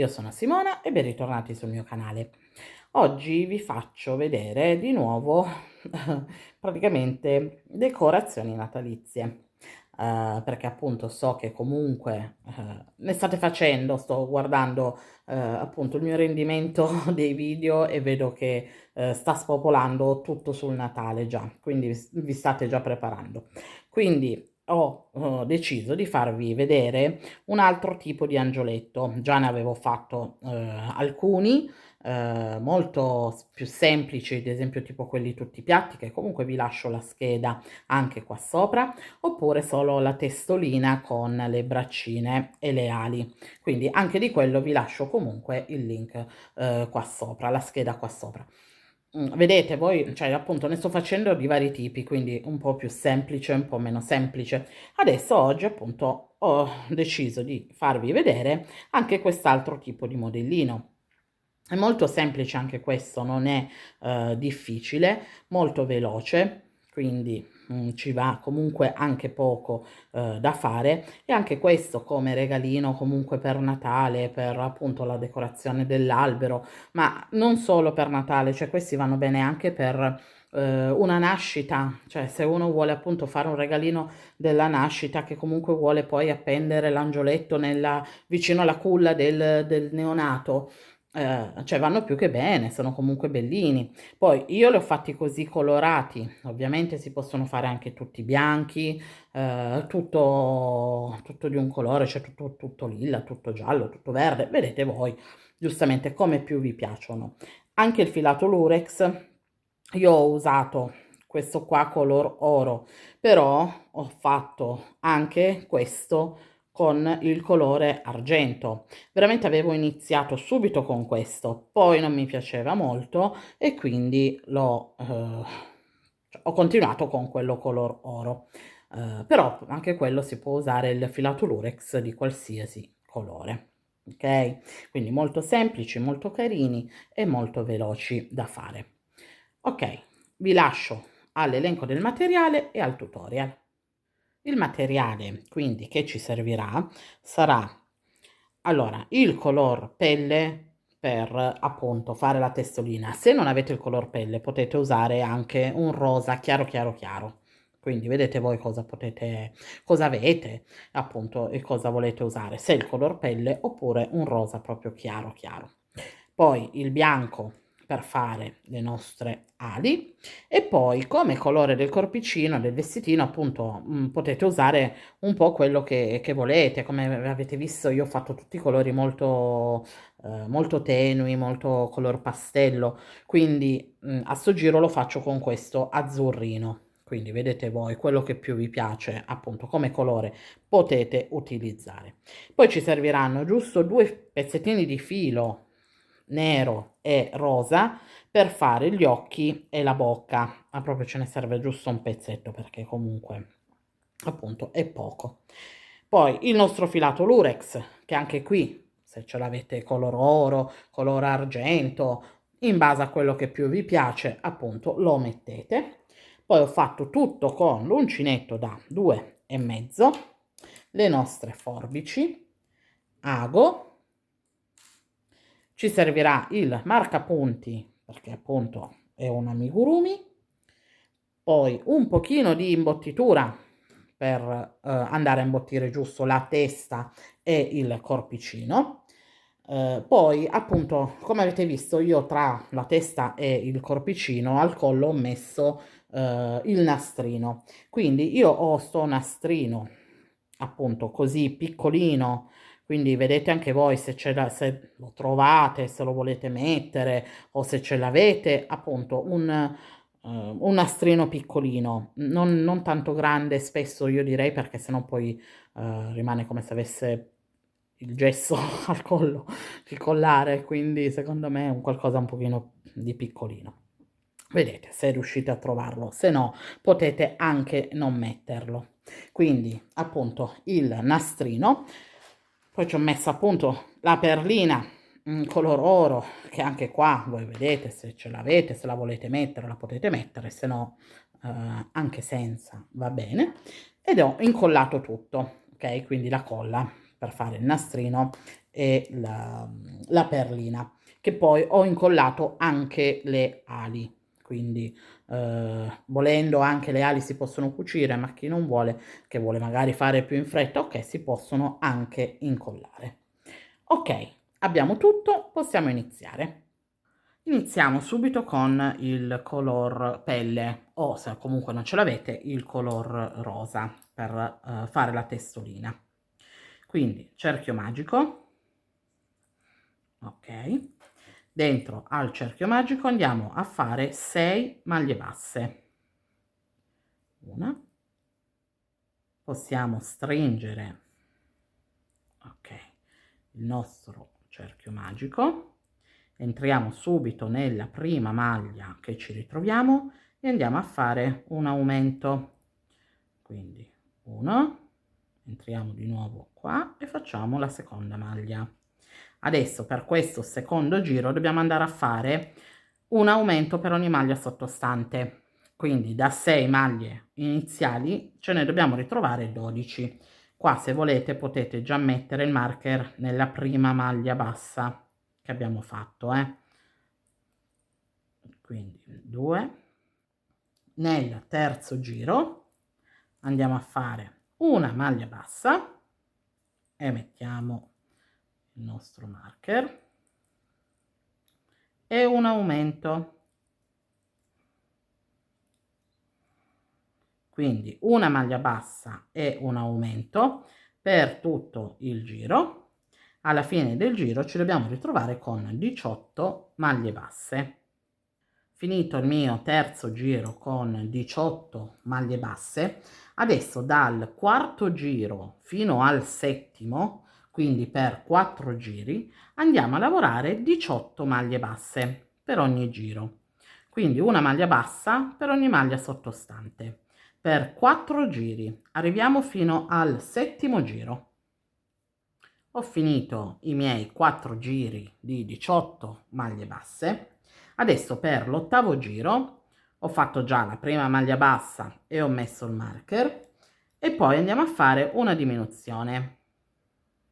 io sono Simona e ben ritornati sul mio canale. Oggi vi faccio vedere di nuovo praticamente decorazioni natalizie. Perché appunto so che comunque ne state facendo, sto guardando appunto il mio rendimento dei video e vedo che sta spopolando tutto sul Natale già, quindi vi state già preparando. Quindi ho deciso di farvi vedere un altro tipo di angioletto. Già ne avevo fatto alcuni molto più semplici, ad esempio tipo quelli tutti piatti, che comunque vi lascio la scheda anche qua sopra, oppure solo la testolina con le braccine e le ali. Quindi anche di quello vi lascio comunque il link qua sopra, la scheda qua sopra. Vedete voi, cioè appunto ne sto facendo di vari tipi, quindi un po' più semplice, un po' meno semplice. Adesso oggi appunto ho deciso di farvi vedere anche quest'altro tipo di modellino. È molto semplice anche questo, non è difficile, molto veloce, quindi ci va comunque anche poco da fare, e anche questo come regalino comunque per Natale, per appunto la decorazione dell'albero, ma non solo per Natale, cioè questi vanno bene anche per una nascita, cioè se uno vuole appunto fare un regalino della nascita, che comunque vuole poi appendere l'angioletto vicino alla culla del neonato, cioè vanno più che bene, sono comunque bellini. Poi io li ho fatti così colorati, ovviamente si possono fare anche tutti bianchi, tutto di un colore, cioè tutto lilla, tutto giallo, tutto verde, vedete voi, giustamente come più vi piacciono. Anche il filato lurex, io ho usato questo qua color oro, però ho fatto anche questo con il colore argento. Veramente avevo iniziato subito con questo, poi non mi piaceva molto e quindi ho continuato con quello color oro. Però anche quello si può usare il filato lurex di qualsiasi colore. Ok? Quindi molto semplici, molto carini e molto veloci da fare. Ok, vi lascio all'elenco del materiale e al tutorial. Il materiale quindi che ci servirà sarà allora il color pelle per appunto fare la testolina. Se non avete il color pelle potete usare anche un rosa chiaro chiaro chiaro. Quindi vedete voi cosa avete appunto e cosa volete usare, se il color pelle oppure un rosa proprio chiaro chiaro. Poi il bianco per fare le nostre ali e poi come colore del corpicino, del vestitino, appunto, potete usare un po' quello che volete. Come avete visto io ho fatto tutti i colori molto tenui, molto color pastello, quindi a sto giro lo faccio con questo azzurrino. Quindi vedete voi quello che più vi piace appunto come colore potete utilizzare. Poi ci serviranno giusto 2 pezzettini di filo nero e rosa per fare gli occhi e la bocca, ma proprio ce ne serve giusto un pezzetto perché comunque appunto è poco. Poi il nostro filato lurex, che anche qui se ce l'avete color oro, color argento, in base a quello che più vi piace appunto lo mettete. Poi ho fatto tutto con l'uncinetto da 2,5, le nostre forbici, ago. Ci servirà il marcapunti perché appunto è un amigurumi, poi un pochino di imbottitura per andare a imbottire giusto la testa e il corpicino. Poi appunto come avete visto io tra la testa e il corpicino al collo ho messo il nastrino, quindi io ho sto nastrino appunto così piccolino, quindi vedete anche voi se se lo trovate, se lo volete mettere o se ce l'avete, appunto un nastrino piccolino, non tanto grande, spesso io direi, perché sennò poi rimane come se avesse il gesso al collo, il collare, quindi secondo me è un qualcosa un pochino di piccolino. Vedete se riuscite a trovarlo, se no potete anche non metterlo. Quindi appunto il nastrino, poi ci ho messo appunto la perlina in color oro, che anche qua voi vedete se ce l'avete, se la volete mettere la potete mettere, se no anche senza va bene, ed ho incollato tutto, ok? Quindi la colla per fare il nastrino e la perlina, che poi ho incollato anche le ali, quindi volendo anche le ali si possono cucire, ma chi non vuole, che vuole magari fare più in fretta, ok, si possono anche incollare. Ok, abbiamo tutto, possiamo iniziare. Iniziamo subito con il color pelle o, se comunque non ce l'avete, il color rosa per fare la testolina. Quindi cerchio magico, ok, dentro al cerchio magico andiamo a fare 6 maglie basse. Una, possiamo stringere, ok, il nostro cerchio magico, entriamo subito nella prima maglia che ci ritroviamo e andiamo a fare un aumento, quindi 1, entriamo di nuovo qua e facciamo la seconda maglia. Adesso per questo secondo giro dobbiamo andare a fare un aumento per ogni maglia sottostante, quindi da 6 maglie iniziali ce ne dobbiamo ritrovare 12. Qua se volete potete già mettere il marker nella prima maglia bassa che abbiamo fatto, quindi 2. Nel terzo giro andiamo a fare una maglia bassa e mettiamo il nostro marker e un aumento, quindi una maglia bassa e un aumento per tutto il giro. Alla fine del giro ci dobbiamo ritrovare con 18 maglie basse. Finito il mio terzo giro con 18 maglie basse, adesso dal quarto giro fino al settimo, quindi per 4 giri, andiamo a lavorare 18 maglie basse per ogni giro, quindi una maglia bassa per ogni maglia sottostante. Per 4 giri arriviamo fino al settimo giro. Ho finito i miei 4 giri di 18 maglie basse. Adesso per l'ottavo giro ho fatto già la prima maglia bassa e ho messo il marker e poi andiamo a fare una diminuzione.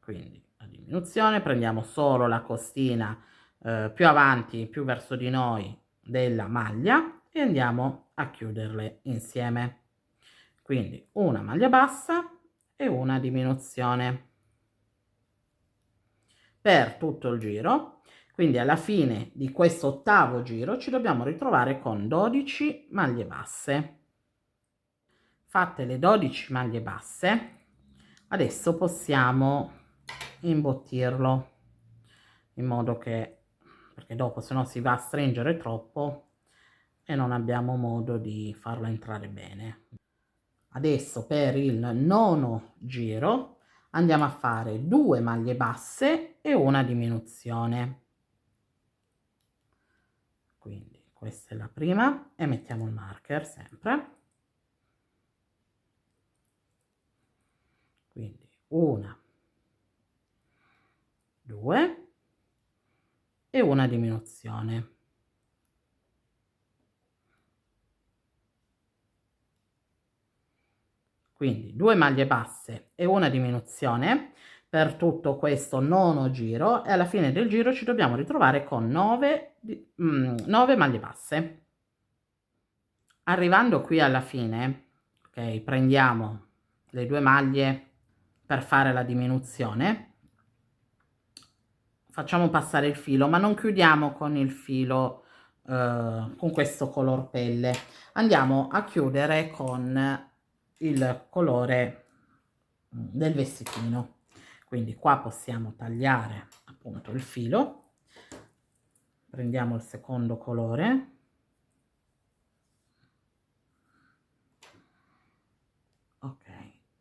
Quindi la diminuzione, prendiamo solo la costina più avanti, più verso di noi della maglia e andiamo a chiuderle insieme. Quindi una maglia bassa e una diminuzione per tutto il giro, quindi alla fine di questo ottavo giro ci dobbiamo ritrovare con 12 maglie basse. Fatte le 12 maglie basse, adesso possiamo imbottirlo in modo che, perché dopo se no si va a stringere troppo e non abbiamo modo di farlo entrare bene. Adesso per il nono giro andiamo a fare 2 maglie basse e una diminuzione, quindi questa è la prima e mettiamo il marker sempre, quindi una, 2 e una diminuzione. Quindi 2 maglie basse e una diminuzione per tutto questo nono giro e alla fine del giro ci dobbiamo ritrovare con 9 maglie basse. Arrivando qui alla fine, ok, prendiamo le 2 maglie per fare la diminuzione, facciamo passare il filo, ma non chiudiamo con il filo con questo color pelle, andiamo a chiudere con il colore del vestitino, quindi qua possiamo tagliare appunto il filo, prendiamo il secondo colore, ok,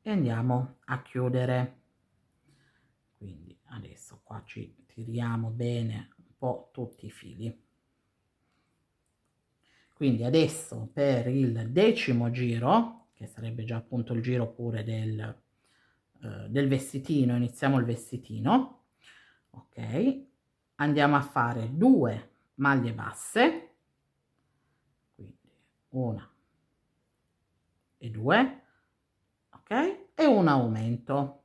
e andiamo a chiudere. Quindi adesso qua ci tiriamo bene un po' tutti i fili. Quindi adesso per il decimo giro, che sarebbe già appunto il giro pure del vestitino, iniziamo il vestitino, ok, andiamo a fare 2 maglie basse, quindi una e 2, ok, e un aumento.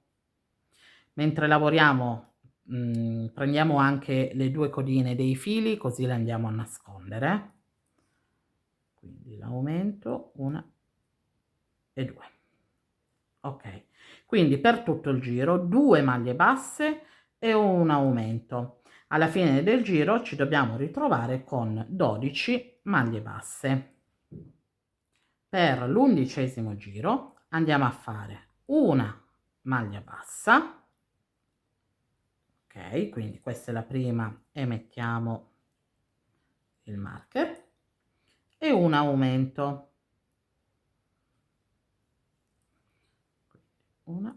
Mentre lavoriamo, prendiamo anche le 2 codine dei fili, così le andiamo a nascondere. Quindi l'aumento, 1 e 2. Okay, quindi per tutto il giro 2 maglie basse e un aumento. Alla fine del giro ci dobbiamo ritrovare con 12 maglie basse. Per l'11° giro andiamo a fare una maglia bassa, ok, quindi questa è la prima e mettiamo il marker, e un aumento, una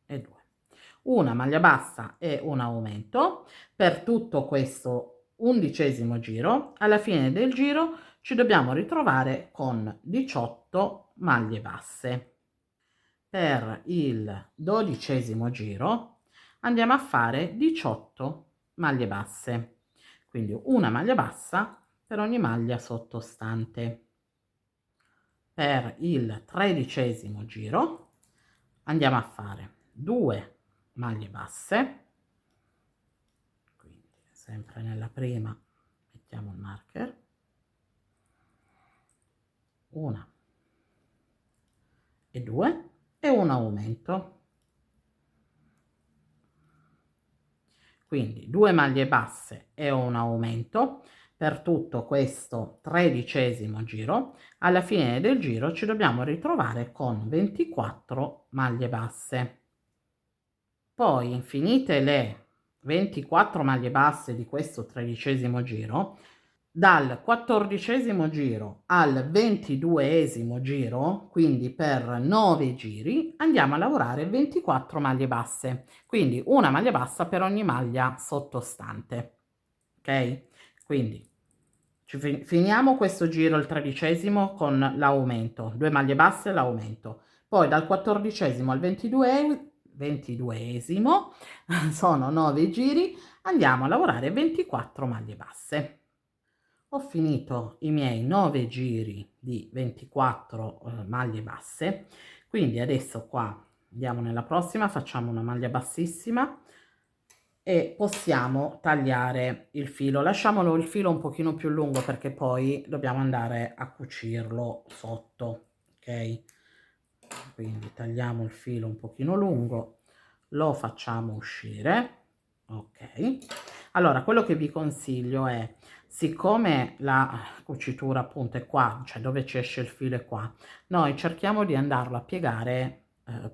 e due, una maglia bassa e un aumento per tutto questo 11° giro. Alla fine del giro ci dobbiamo ritrovare con 18 maglie basse. Per il 12° giro andiamo a fare 18 maglie basse, quindi una maglia bassa per ogni maglia sottostante. Per il 13° giro andiamo a fare 2 maglie basse, quindi sempre nella prima mettiamo il marker, una e 2 e un aumento, quindi 2 maglie basse e un aumento per tutto questo 13° giro. Alla fine del giro ci dobbiamo ritrovare con 24 maglie basse. Poi, finite le 24 maglie basse di questo 13° giro, dal 14° giro al 22° giro, quindi per 9 giri, andiamo a lavorare 24 maglie basse, quindi una maglia bassa per ogni maglia sottostante, ok? Quindi finiamo questo giro, il 13° con l'aumento, 2 maglie basse e l'aumento, poi dal 14° al 22° sono 9 giri, andiamo a lavorare 24 maglie basse. Ho finito i miei 9 giri di 24 maglie basse, quindi adesso qua andiamo nella prossima, facciamo una maglia bassissima e possiamo tagliare il filo. Lasciamolo il filo un pochino più lungo perché poi dobbiamo andare a cucirlo sotto, ok? Quindi tagliamo il filo un pochino lungo, lo facciamo uscire, ok? Allora, quello che vi consiglio è, siccome la cucitura appunto è qua, cioè dove ci esce il filo è qua, noi cerchiamo di andarlo a piegare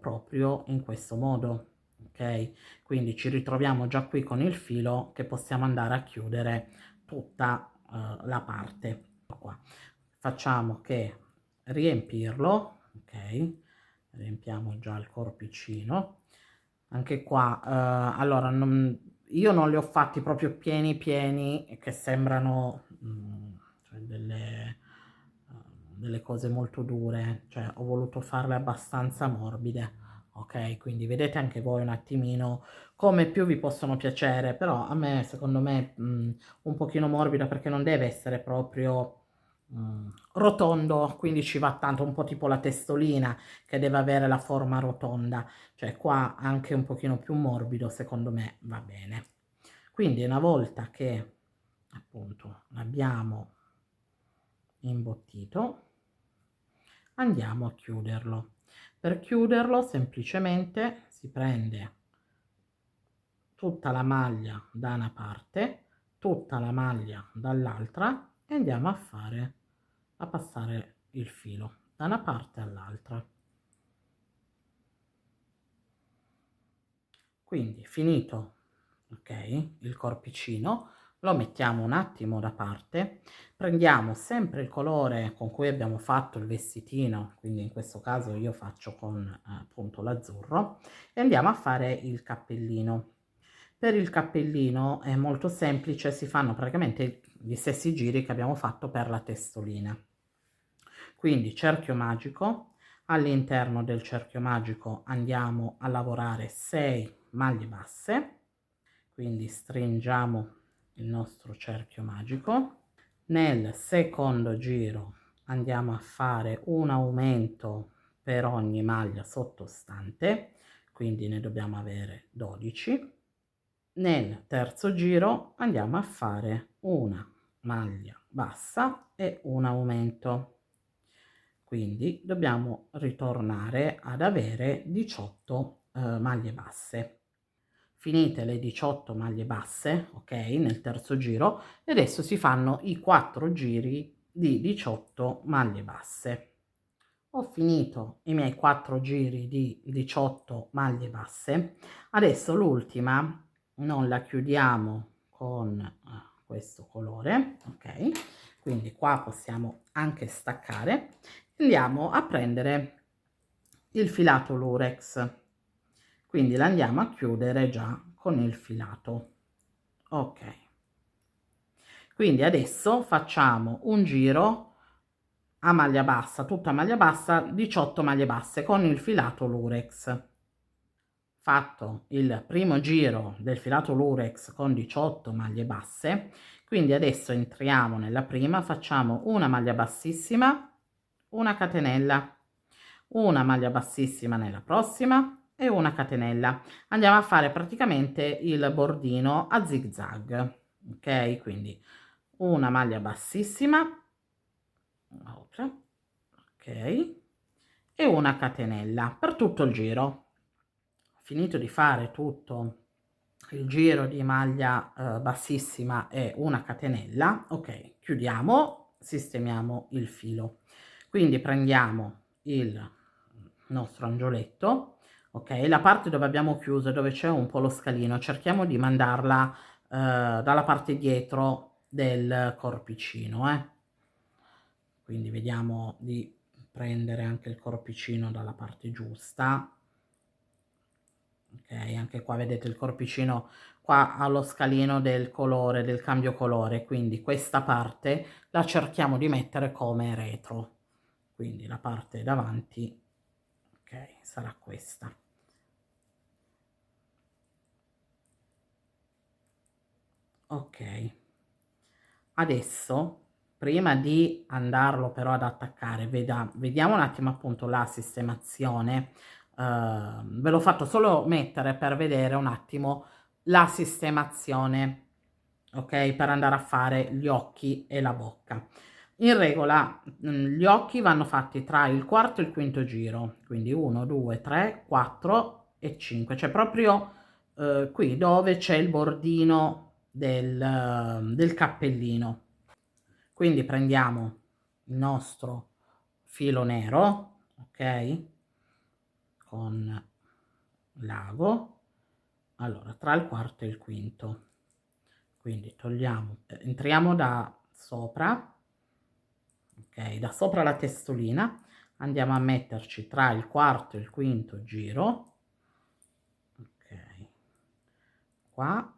proprio in questo modo, ok? Quindi ci ritroviamo già qui con il filo che possiamo andare a chiudere tutta la parte qua. Facciamo che riempirlo, ok? Riempiamo già il corpicino. Anche qua, allora, io non li ho fatti proprio pieni pieni che sembrano cioè delle cose molto dure, cioè ho voluto farle abbastanza morbide, ok? Quindi vedete anche voi un attimino come più vi possono piacere, però a me, secondo me, un pochino morbida perché non deve essere proprio rotondo, quindi ci va tanto, un po' tipo la testolina che deve avere la forma rotonda, cioè qua anche un pochino più morbido secondo me va bene. Quindi una volta che appunto l'abbiamo imbottito andiamo a chiuderlo. Per chiuderlo semplicemente si prende tutta la maglia da una parte, tutta la maglia dall'altra e andiamo a passare il filo da una parte all'altra. Quindi finito, ok, il corpicino, lo mettiamo un attimo da parte, prendiamo sempre il colore con cui abbiamo fatto il vestitino, quindi in questo caso io faccio con appunto l'azzurro, e andiamo a fare il cappellino. Per il cappellino è molto semplice, si fanno praticamente gli stessi giri che abbiamo fatto per la testolina. Quindi cerchio magico, all'interno del cerchio magico andiamo a lavorare 6 maglie basse, quindi stringiamo il nostro cerchio magico. Nel secondo giro andiamo a fare un aumento per ogni maglia sottostante, quindi ne dobbiamo avere 12. Nel terzo giro andiamo a fare una maglia bassa e un aumento, quindi dobbiamo ritornare ad avere 18 maglie basse. Finite le 18 maglie basse, ok, nel terzo giro, e adesso si fanno i 4 giri di 18 maglie basse. Ho finito i miei 4 giri di 18 maglie basse, adesso l'ultima non la chiudiamo con questo colore, ok, quindi qua possiamo anche staccare. Andiamo a prendere il filato lurex, quindi la andiamo a chiudere già con il filato, ok. Quindi adesso facciamo un giro a maglia bassa, tutta maglia bassa, 18 maglie basse con il filato lurex. Fatto il primo giro del filato lurex con 18 maglie basse, quindi adesso entriamo nella prima, facciamo una maglia bassissima, una catenella, una maglia bassissima nella prossima e una catenella. Andiamo a fare praticamente il bordino a zig zag, ok? Quindi una maglia bassissima, ok, e una catenella per tutto il giro. Finito di fare tutto il giro di maglia bassissima e una catenella, ok, chiudiamo, sistemiamo il filo. Quindi prendiamo il nostro angioletto, ok, la parte dove abbiamo chiuso, dove c'è un po' lo scalino, cerchiamo di mandarla dalla parte dietro del corpicino, quindi vediamo di prendere anche il corpicino dalla parte giusta, ok, anche qua vedete il corpicino qua ha lo scalino del colore, del cambio colore, quindi questa parte la cerchiamo di mettere come retro, quindi la parte davanti, ok, sarà questa. Ok, adesso prima di andarlo però ad attaccare, vediamo un attimo appunto la sistemazione. Ve l'ho fatto solo mettere per vedere un attimo la sistemazione, ok, per andare a fare gli occhi e la bocca. In regola gli occhi vanno fatti tra il quarto e il quinto giro, quindi 1 2 3 4 e 5, cioè proprio qui dove c'è il bordino del cappellino. Quindi prendiamo il nostro filo nero, ok, con l'ago, allora tra il quarto e il quinto, quindi togliamo, entriamo da sopra, ok, da sopra la testolina, andiamo a metterci tra il quarto e il quinto giro, ok, qua,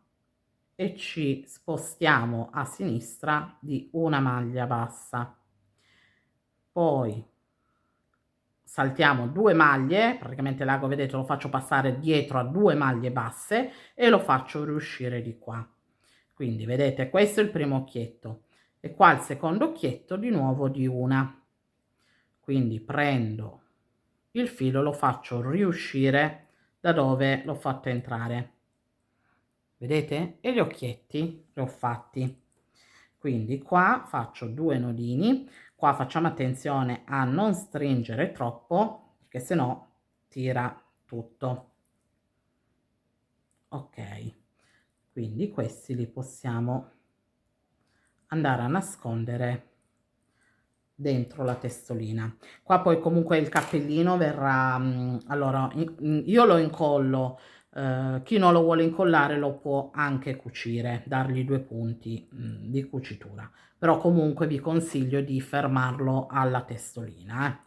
e ci spostiamo a sinistra di una maglia bassa, poi saltiamo 2 maglie, praticamente l'ago vedete lo faccio passare dietro a 2 maglie basse e lo faccio riuscire di qua, quindi vedete questo è il primo occhietto e qua il secondo occhietto di nuovo di una, quindi prendo il filo, lo faccio riuscire da dove l'ho fatto entrare, vedete, e gli occhietti li ho fatti, quindi qua faccio 2 nodini, qua facciamo attenzione a non stringere troppo perché se no tira tutto, ok, quindi questi li possiamo andare a nascondere dentro la testolina. Qua poi comunque il cappellino verrà allora io lo incollo, chi non lo vuole incollare lo può anche cucire, dargli 2 punti di cucitura, però comunque vi consiglio di fermarlo alla testolina,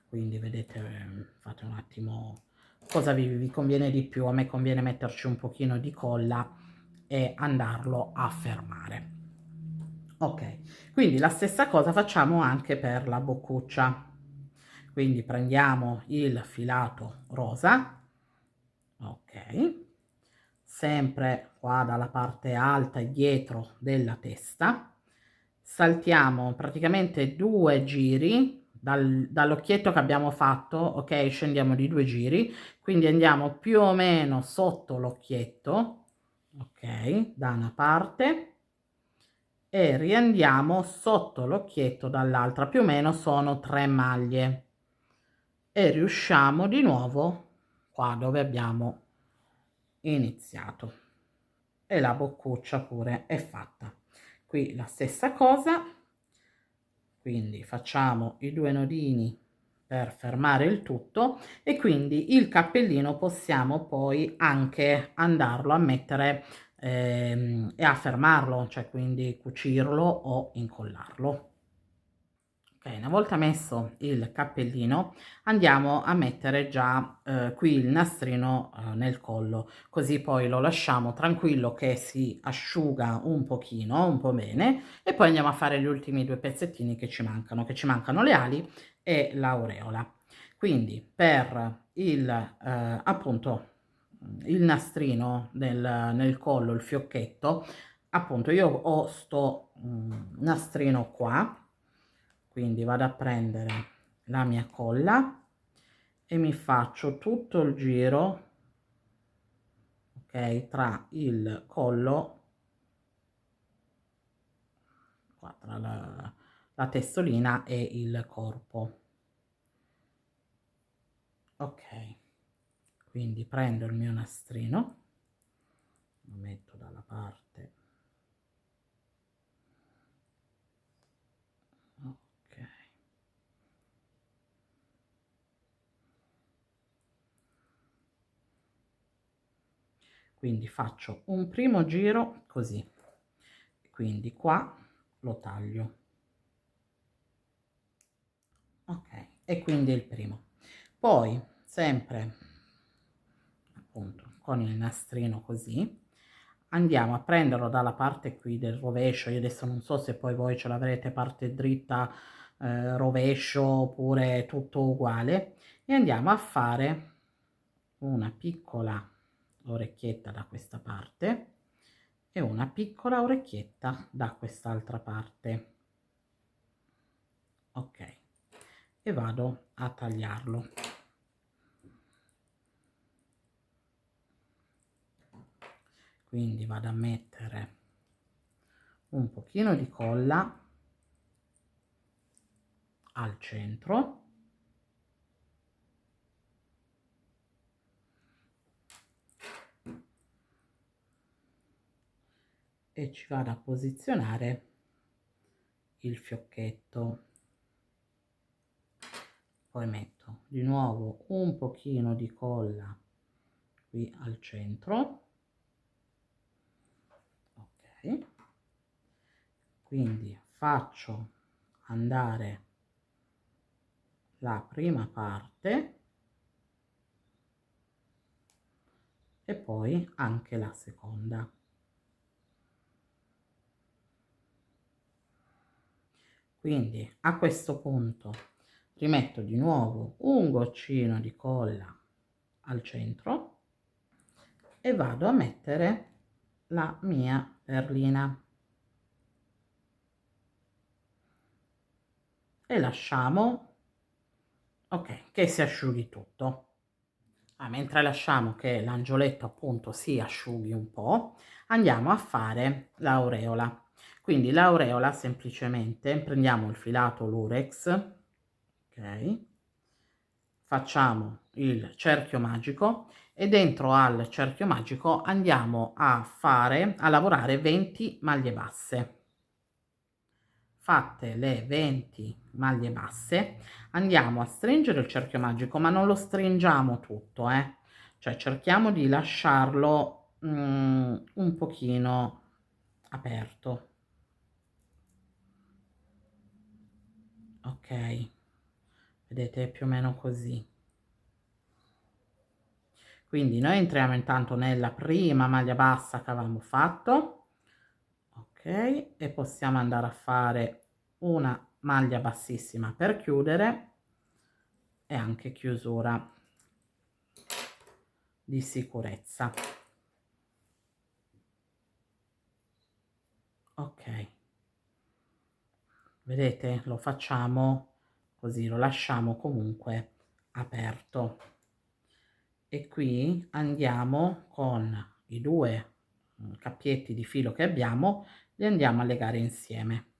quindi vedete, fate un attimo cosa vi conviene di più. A me conviene metterci un pochino di colla e andarlo a fermare. Ok, quindi la stessa cosa facciamo anche per la boccuccia, quindi prendiamo il filato rosa, ok, sempre qua dalla parte alta e dietro della testa, saltiamo praticamente 2 giri dall'occhietto che abbiamo fatto, ok, scendiamo di 2 giri, quindi andiamo più o meno sotto l'occhietto, ok, da una parte, e riandiamo sotto l'occhietto dall'altra, più o meno sono 3 maglie, e riusciamo di nuovo qua dove abbiamo iniziato, e la boccuccia pure è fatta. Qui la stessa cosa, quindi facciamo i 2 nodini per fermare il tutto, e quindi il cappellino possiamo poi anche andarlo a mettere e a fermarlo, cioè quindi cucirlo o incollarlo. Ok, una volta messo il cappellino andiamo a mettere già qui il nastrino nel collo, così poi lo lasciamo tranquillo che si asciuga un pochino, un po' bene, e poi andiamo a fare gli ultimi 2 pezzettini che ci mancano le ali e l'aureola. Quindi per il appunto il nastrino nel collo, il fiocchetto, appunto io ho sto nastrino qua, quindi vado a prendere la mia colla e mi faccio tutto il giro, ok, tra il collo, qua, tra la testolina e il corpo. Ok, quindi prendo il mio nastrino, lo metto dalla parte, ok, quindi faccio un primo giro così, quindi qua lo taglio, ok, e quindi il primo, poi sempre appunto con il nastrino così andiamo a prenderlo dalla parte qui del rovescio. Io adesso non so se poi voi ce l'avrete parte dritta, rovescio, oppure tutto uguale, e andiamo a fare una piccola orecchietta da questa parte e una piccola orecchietta da quest'altra parte, ok, e vado a tagliarlo. Quindi vado a mettere un pochino di colla al centro e ci vado a posizionare il fiocchetto, poi metto di nuovo un pochino di colla qui al centro, ok, quindi faccio andare la prima parte e poi anche la seconda. Quindi a questo punto rimetto di nuovo un goccino di colla al centro e vado a mettere la mia perlina e lasciamo, ok, che si asciughi tutto. Mentre lasciamo che l'angioletto appunto si asciughi un po', andiamo a fare l'aureola. Quindi l'aureola semplicemente prendiamo il filato lurex, ok, facciamo il cerchio magico e dentro al cerchio magico andiamo a lavorare 20 maglie basse. Fatte le 20 maglie basse andiamo a stringere il cerchio magico, ma non lo stringiamo tutto, cioè cerchiamo di lasciarlo un pochino aperto, ok, vedete, più o meno così. Quindi noi entriamo intanto nella prima maglia bassa che avevamo fatto, ok, e possiamo andare a fare una maglia bassissima per chiudere e anche chiusura di sicurezza, ok, vedete, lo facciamo così lo lasciamo comunque aperto. E qui andiamo con i due cappietti di filo che abbiamo, li andiamo a legare insieme.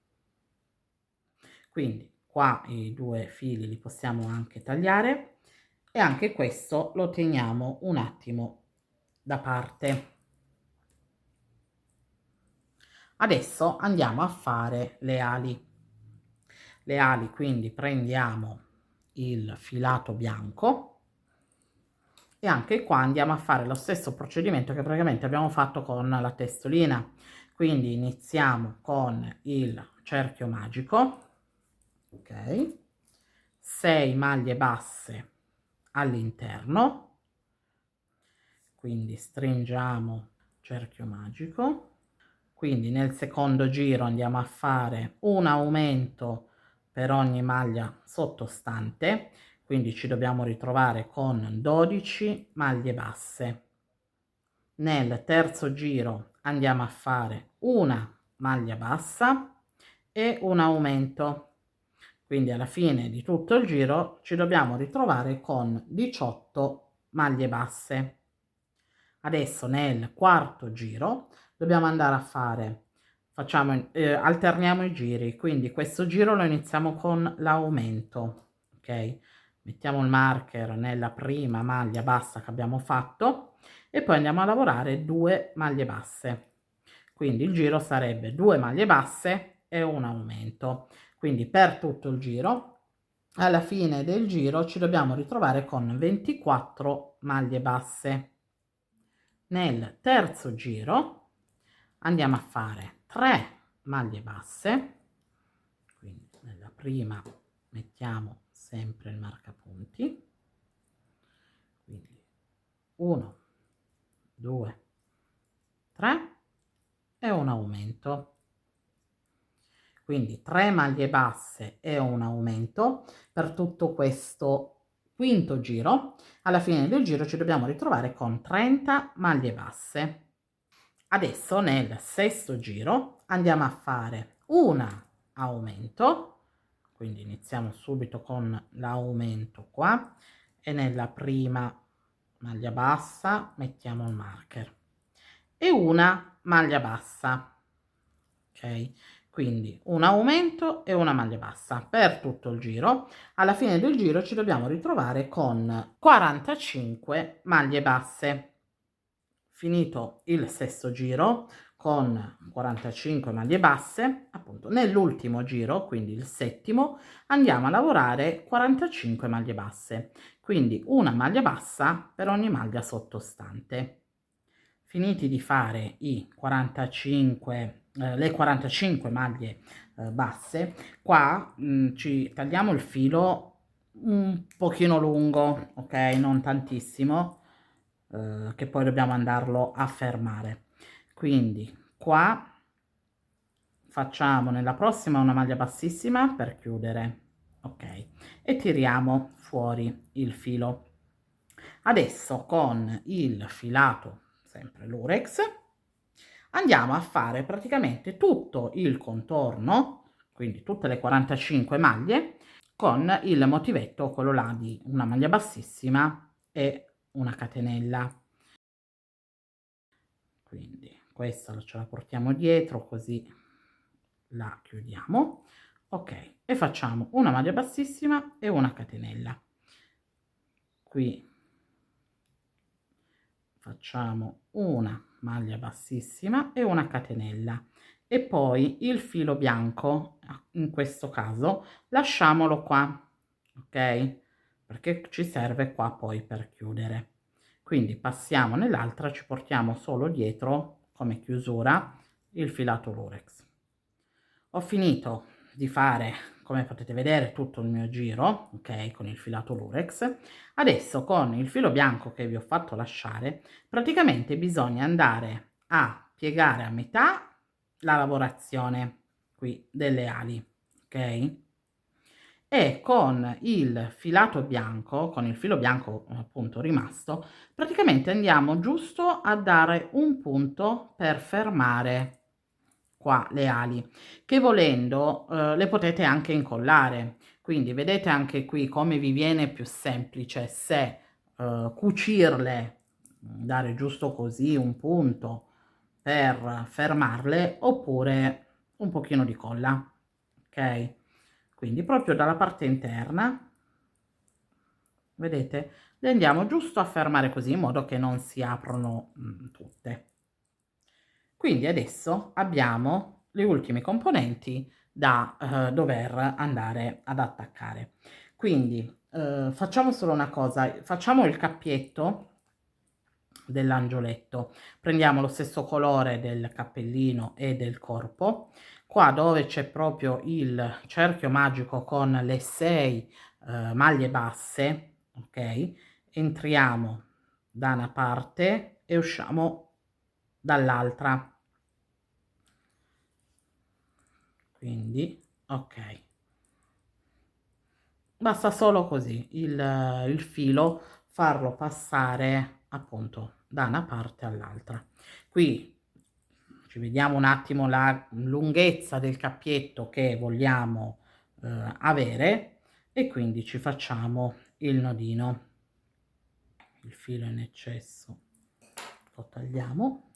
Quindi qua i due fili li possiamo anche tagliare e anche questo lo teniamo un attimo da parte. Adesso andiamo a fare le ali. Le ali, quindi prendiamo il filato bianco e anche qua andiamo a fare lo stesso procedimento che praticamente abbiamo fatto con la testolina. Quindi iniziamo con il cerchio magico, ok, 6 maglie basse all'interno, quindi stringiamo cerchio magico, quindi nel secondo giro andiamo a fare un aumento per ogni maglia sottostante, quindi ci dobbiamo ritrovare con 12 maglie basse. Nel terzo giro andiamo a fare una maglia bassa e un aumento, quindi alla fine di tutto il giro ci dobbiamo ritrovare con 18 maglie basse. Adesso nel quarto giro dobbiamo andare a fare, alterniamo i giri, quindi questo giro lo iniziamo con l'aumento, ok? Mettiamo il marker nella prima maglia bassa che abbiamo fatto e poi andiamo a lavorare 2 maglie basse, quindi il giro sarebbe 2 maglie basse e un aumento, quindi per tutto il giro alla fine del giro ci dobbiamo ritrovare con 24 maglie basse. Nel terzo giro andiamo a fare 3 maglie basse, quindi nella prima mettiamo sempre il marcapunti, quindi 1 2 3 e un aumento, quindi 3 maglie basse e un aumento per tutto questo quinto giro. Alla fine del giro ci dobbiamo ritrovare con 30 maglie basse. Adesso nel sesto giro andiamo a fare un aumento, quindi iniziamo subito con l'aumento qua e nella prima maglia bassa mettiamo il marker e una maglia bassa, ok? Quindi un aumento e una maglia bassa per tutto il giro. Alla fine del giro ci dobbiamo ritrovare con 45 maglie basse. Finito il sesto giro con 45 maglie basse, appunto nell'ultimo giro, quindi il settimo, andiamo a lavorare 45 maglie basse, quindi una maglia bassa per ogni maglia sottostante. Finiti di fare i 45 le 45 maglie basse, qua ci tagliamo il filo un pochino lungo, ok, non tantissimo, che poi dobbiamo andarlo a fermare. Quindi qua facciamo nella prossima una maglia bassissima per chiudere, ok, e tiriamo fuori il filo. Adesso con il filato, sempre lurex, andiamo a fare praticamente tutto il contorno, quindi tutte le 45 maglie, con il motivetto, quello là di una maglia bassissima e una catenella. Quindi questa ce la portiamo dietro, così la chiudiamo, ok, e facciamo una maglia bassissima e una catenella. Qui facciamo una maglia bassissima e una catenella e poi il filo bianco, in questo caso lasciamolo qua, ok, perché ci serve qua poi per chiudere. Quindi passiamo nell'altra, ci portiamo solo dietro come chiusura il filato lurex. Ho finito di fare, come potete vedere, tutto il mio giro, ok, con il filato lurex. Adesso con il filo bianco che vi ho fatto lasciare, praticamente bisogna andare a piegare a metà la lavorazione qui delle ali, ok? E con il filato bianco, con il filo bianco appunto rimasto, praticamente andiamo giusto a dare un punto per fermare qua le ali, che volendo le potete anche incollare, Quindi vedete anche qui come vi viene più semplice se cucirle, dare giusto così un punto per fermarle, oppure un pochino di colla, ok? Quindi proprio dalla parte interna, vedete, le andiamo giusto a fermare così in modo che non si aprono tutte. Quindi adesso abbiamo le ultime componenti da dover andare ad attaccare. Quindi facciamo solo una cosa, facciamo il cappietto dell'angioletto, prendiamo lo stesso colore del cappellino e del corpo, qua dove c'è proprio il cerchio magico con le 6 maglie basse, ok, entriamo da una parte e usciamo dall'altra, quindi ok, basta solo così il filo farlo passare appunto da una parte all'altra. Qui ci vediamo un attimo la lunghezza del cappietto che vogliamo avere, e quindi ci facciamo il nodino. Il filo in eccesso lo tagliamo,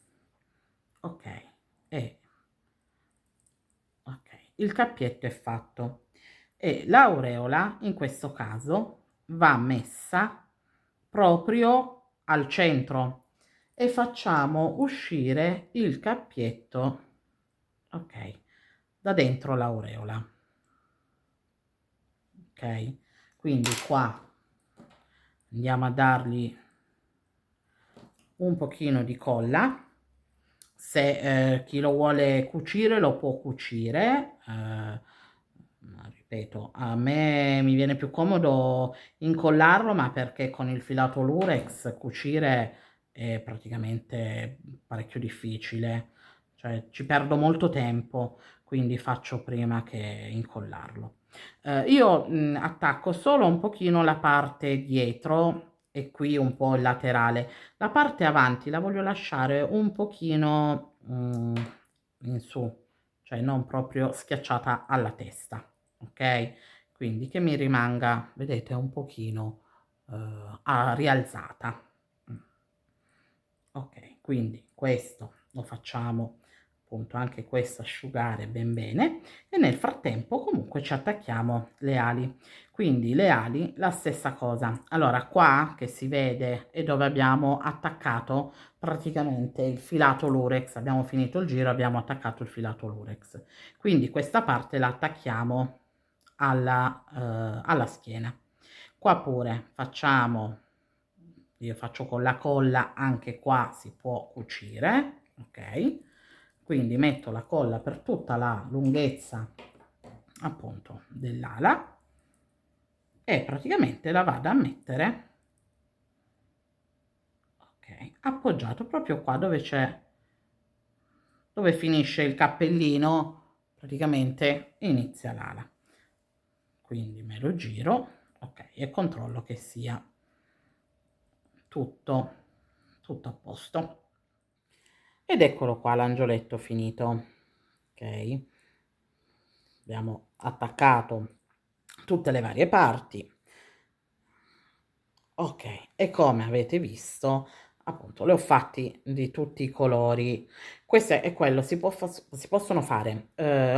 ok, e ok, il cappietto è fatto. E l'aureola in questo caso va messa proprio al centro e facciamo uscire il cappietto, ok, da dentro l'aureola, ok. Quindi qua andiamo a dargli un pochino di colla, se chi lo vuole cucire lo può cucire, ripeto, a me mi viene più comodo incollarlo, ma perché con il filato lurex cucire è praticamente parecchio difficile, cioè ci perdo molto tempo, quindi faccio prima che incollarlo. Io attacco solo un pochino la parte dietro e qui un po' il laterale. La parte avanti la voglio lasciare un pochino in su, cioè non proprio schiacciata alla testa, ok? Quindi che mi rimanga, vedete, un pochino rialzata. Mm. Ok, quindi questo lo facciamo appunto anche questo asciugare ben bene, e nel frattempo comunque ci attacchiamo le ali. Quindi le ali la stessa cosa. Allora qua che si vede è dove abbiamo attaccato praticamente il filato lurex, abbiamo finito il giro, abbiamo attaccato il filato lurex, quindi questa parte la attacchiamo alla schiena. Qua pure facciamo, io faccio con la colla, anche qua si può cucire, ok? Quindi metto la colla per tutta la lunghezza appunto dell'ala e praticamente la vado a mettere, ok, appoggiato proprio qua dove c'è, dove finisce il cappellino, praticamente inizia l'ala. Quindi me lo giro, ok, e controllo che sia tutto a posto. Ed eccolo qua l'angioletto finito, ok? Abbiamo attaccato tutte le varie parti, ok, e come avete visto appunto le ho fatti di tutti i colori. Questo è quello, si possono fare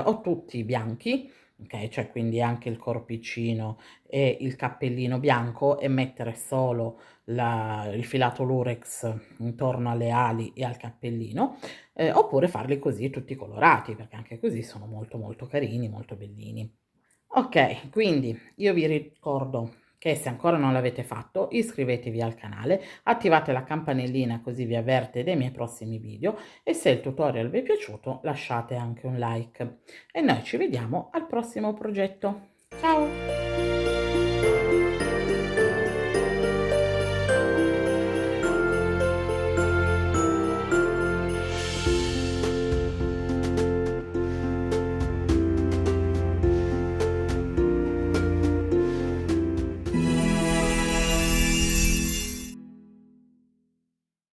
o tutti bianchi, ok, cioè quindi anche il corpicino e il cappellino bianco, e mettere solo il filato lurex intorno alle ali e al cappellino, oppure farli così tutti colorati, perché anche così sono molto molto carini, molto bellini. Ok, quindi io vi ricordo che se ancora non l'avete fatto, iscrivetevi al canale, attivate la campanellina così vi avverte dei miei prossimi video, e se il tutorial vi è piaciuto lasciate anche un like. E noi ci vediamo al prossimo progetto. Ciao!